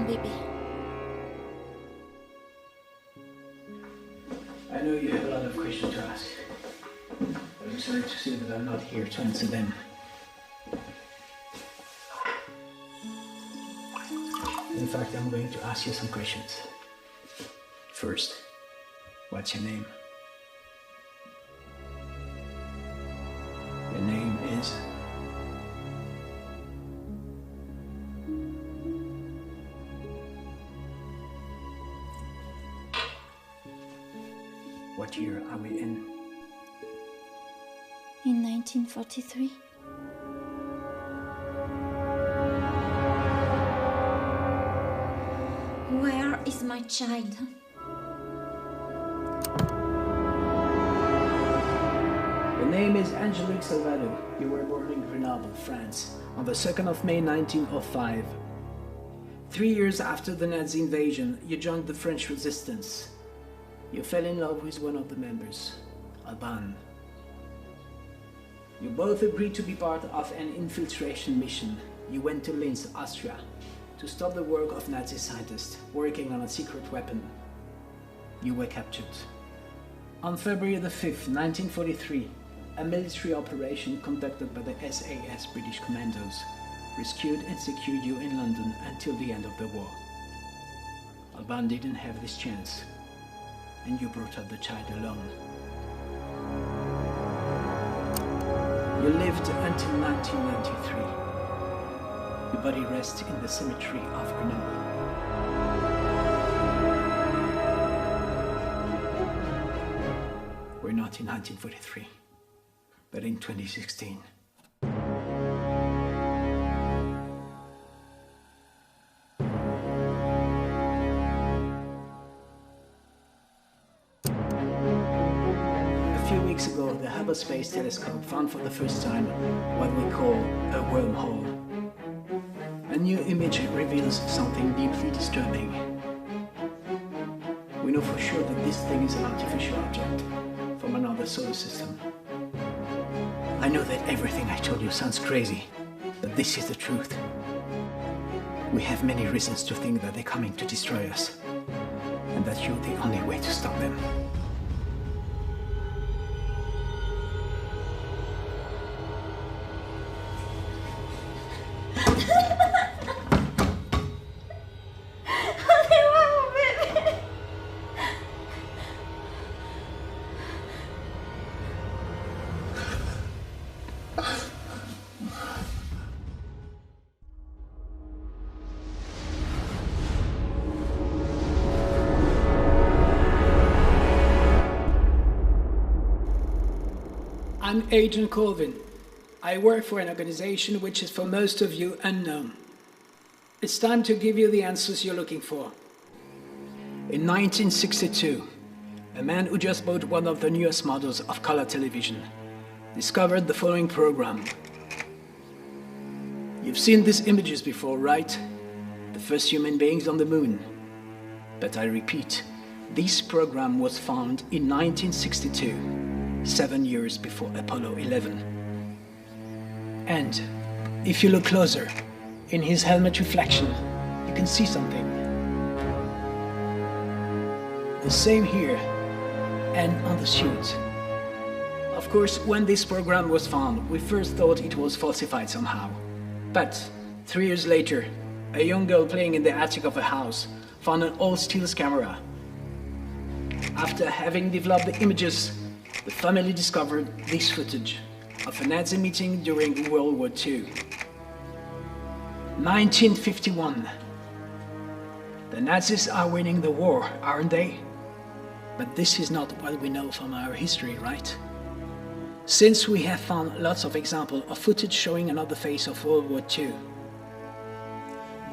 bébé. I know you have a lot of questions to ask, but I'm sorry to say that I'm not here to answer them. In fact, I'm going to ask you some questions. First, what's your name? Your name is... What year are we in? In 1943. Where is my child? Your name is Angélique Salvador. You were born in Grenoble, France, on the 2nd of May 1905. 3 years after the Nazi invasion, you joined the French resistance. You fell in love with one of the members, Alban. You both agreed to be part of an infiltration mission. You went to Linz, Austria, to stop the work of Nazi scientists working on a secret weapon. You were captured. On February the 5th, 1943, a military operation conducted by the SAS British Commandos rescued and secured you in London until the end of the war. Alban didn't have this chance, and you brought up the child alone. You lived until 1993. Your body rests in the cemetery of Grenoble. We're not in 1943, but in 2016. A few weeks ago, the Hubble Space Telescope found for the first time what we call a wormhole. A new image reveals something deeply disturbing. We know for sure that this thing is an artificial object from another solar system. I know that everything I told you sounds crazy, but this is the truth. We have many reasons to think that they're coming to destroy us, and that you're the only way to stop them. I'm Agent Colvin. I work for an organization which is for most of you unknown. It's time to give you the answers you're looking for. In 1962, a man who just bought one of the newest models of color television discovered the following program. You've seen these images before, right? The first human beings on the moon. But I repeat, this program was found in 1962. 7 years before Apollo 11. And if you look closer, in his helmet reflection, you can see something. The same here, and on the suit. Of course, when this program was found, we first thought it was falsified somehow. But 3 years later, a young girl playing in the attic of a house found an old Steels camera. After having developed the images, the family discovered this footage of a Nazi meeting during World War II. 1951. The Nazis are winning the war, aren't they? But this is not what we know from our history, right? Since we have found lots of examples of footage showing another phase of World War II.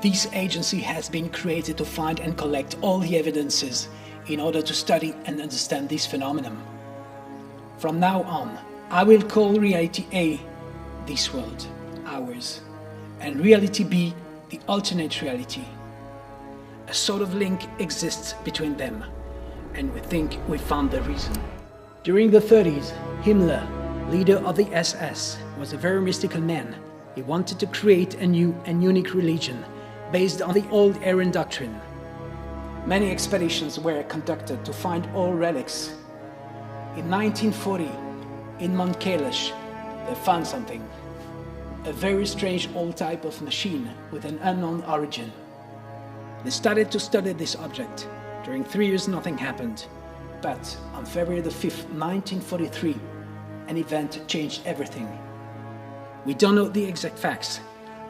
This agency has been created to find and collect all the evidences in order to study and understand this phenomenon. From now on, I will call reality A, this world, ours, and reality B, the alternate reality. A sort of link exists between them, and we think we found the reason. During the 30s, Himmler, leader of the SS, was a very mystical man. He wanted to create a new and unique religion based on the old Aryan doctrine. Many expeditions were conducted to find old relics. In 1940, in Mount Kailash, they found something. A very strange old type of machine with an unknown origin. They started to study this object. During 3 years, nothing happened. But on February the 5th, 1943, an event changed everything. We don't know the exact facts,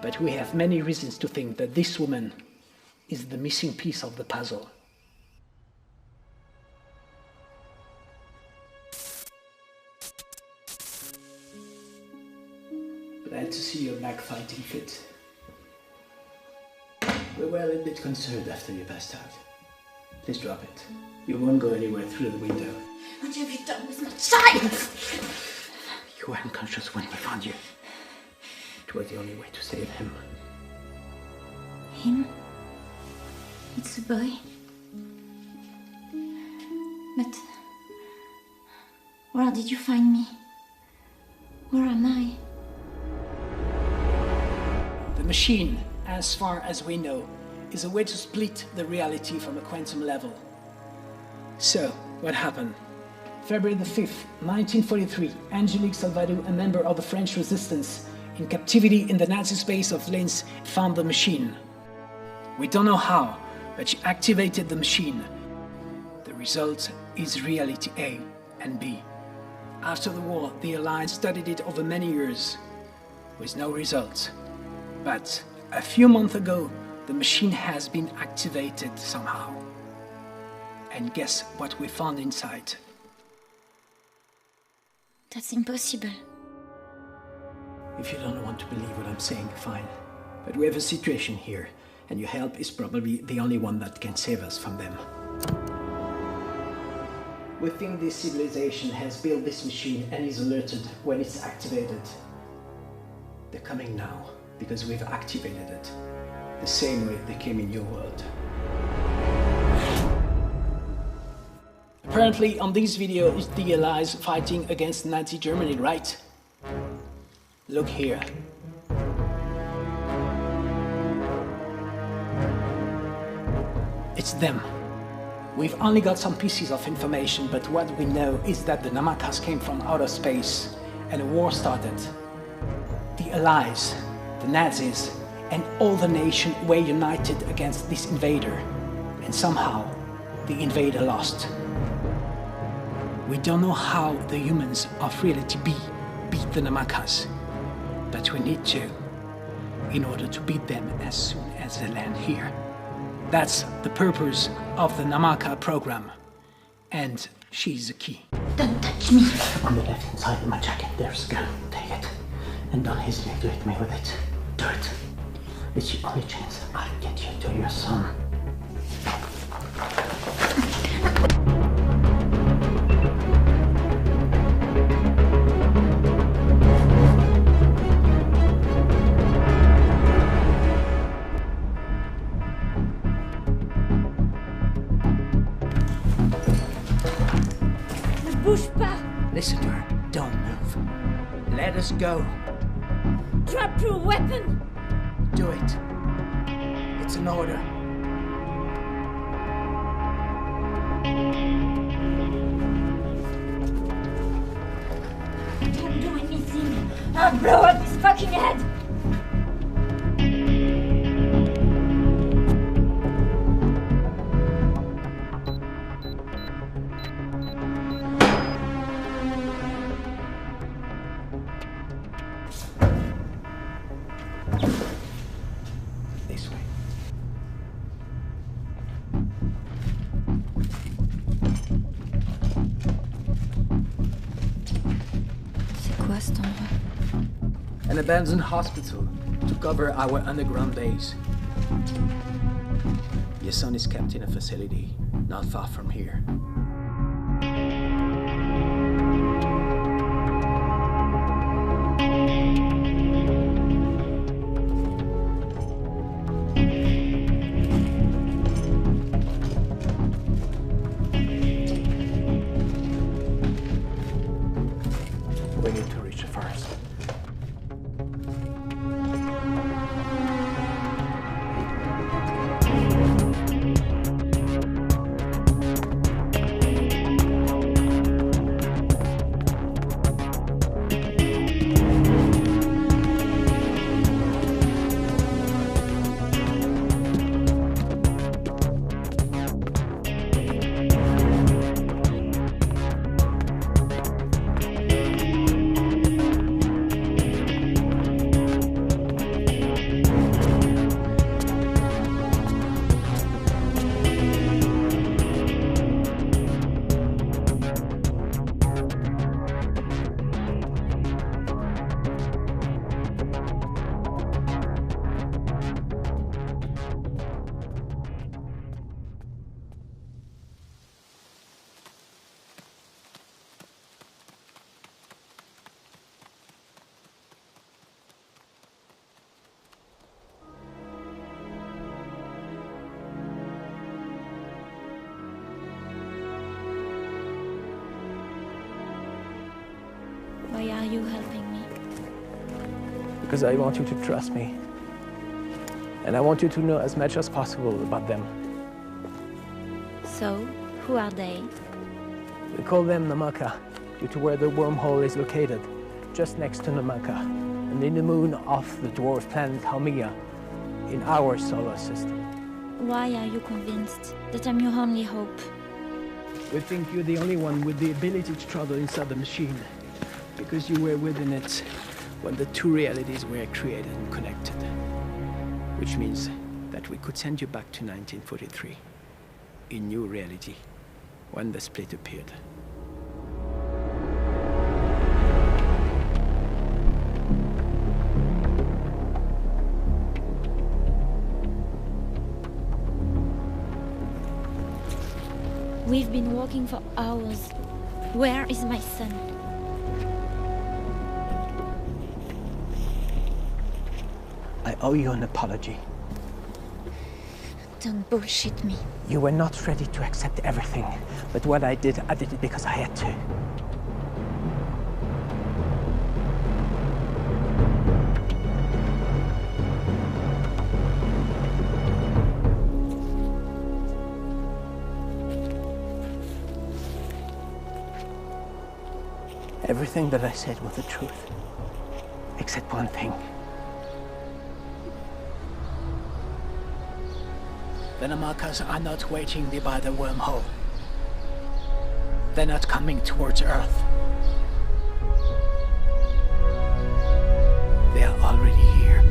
but we have many reasons to think that this woman is the missing piece of the puzzle. Glad to see you're back fighting fit. We were a little bit concerned after you passed out. Please drop it. You won't go anywhere through the window. What have you done with my child? You were unconscious when we found you. It was the only way to save him. Him? It's a boy. But where did you find me? Where am I? The machine, as far as we know, is a way to split the reality from a quantum level. So, what happened? February the 5th, 1943, Angélique Salvador, a member of the French resistance, in captivity in the Nazi space of Linz, found the machine. We don't know how, but she activated the machine. The result is reality A and B. After the war, the Allies studied it over many years, with no results. But a few months ago, the machine has been activated somehow. And guess what we found inside? That's impossible. If you don't want to believe what I'm saying, fine. But we have a situation here, and your help is probably the only one that can save us from them. We think this civilization has built this machine and is alerted when it's activated. They're coming now, because we've activated it. The same way they came in your world. Apparently, on this video is the Allies fighting against Nazi Germany, right? Look here. It's them. We've only got some pieces of information, but what we know is that the Namakas came from outer space and a war started. The Allies, the Nazis, and all the nations were united against this invader, and somehow the invader lost. We don't know how the humans of reality B beat the Namakas, but we need to, in order to beat them as soon as they land here. That's the purpose of the Namaka program, and she's the key. Don't touch me. On the left hand side of my jacket, there's a gun. Take it, and don't hesitate to hit me with it. Do it. It's the only chance I'll get you to your son. Ne bouge pas. Listen to her. Don't move. Let us go. Drop your weapon. Do it. It's an order. Don't do anything. I'll blow up his fucking head. This way. C'est quoi cet endroit? An abandoned hospital to cover our underground base. Your son is kept in a facility not far from here. We need to reach it first. you helping me? Because I want you to trust me. And I want you to know as much as possible about them. So, who are they? We call them Namaka, due to where the wormhole is located, just next to Namaka, and in the moon off the dwarf planet Haumea, in our solar system. Why are you convinced that I'm your only hope? We think you're the only one with the ability to travel inside the machine, because you were within it when the two realities were created and connected. Which means that we could send you back to 1943, in new reality, when the split appeared. We've been walking for hours. Where is my son? I owe you an apology. Don't bullshit me. You were not ready to accept everything, but what I did it because I had to. Everything that I said was the truth, except one thing. The Namakas are not waiting nearby the wormhole. They're not coming towards Earth. They are already here.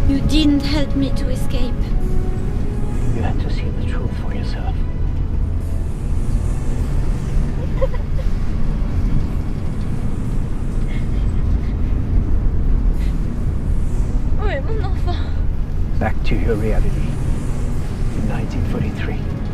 You didn't help me to escape. You had to see the truth for yourself. Où est mon enfant? Back to your reality in 1943.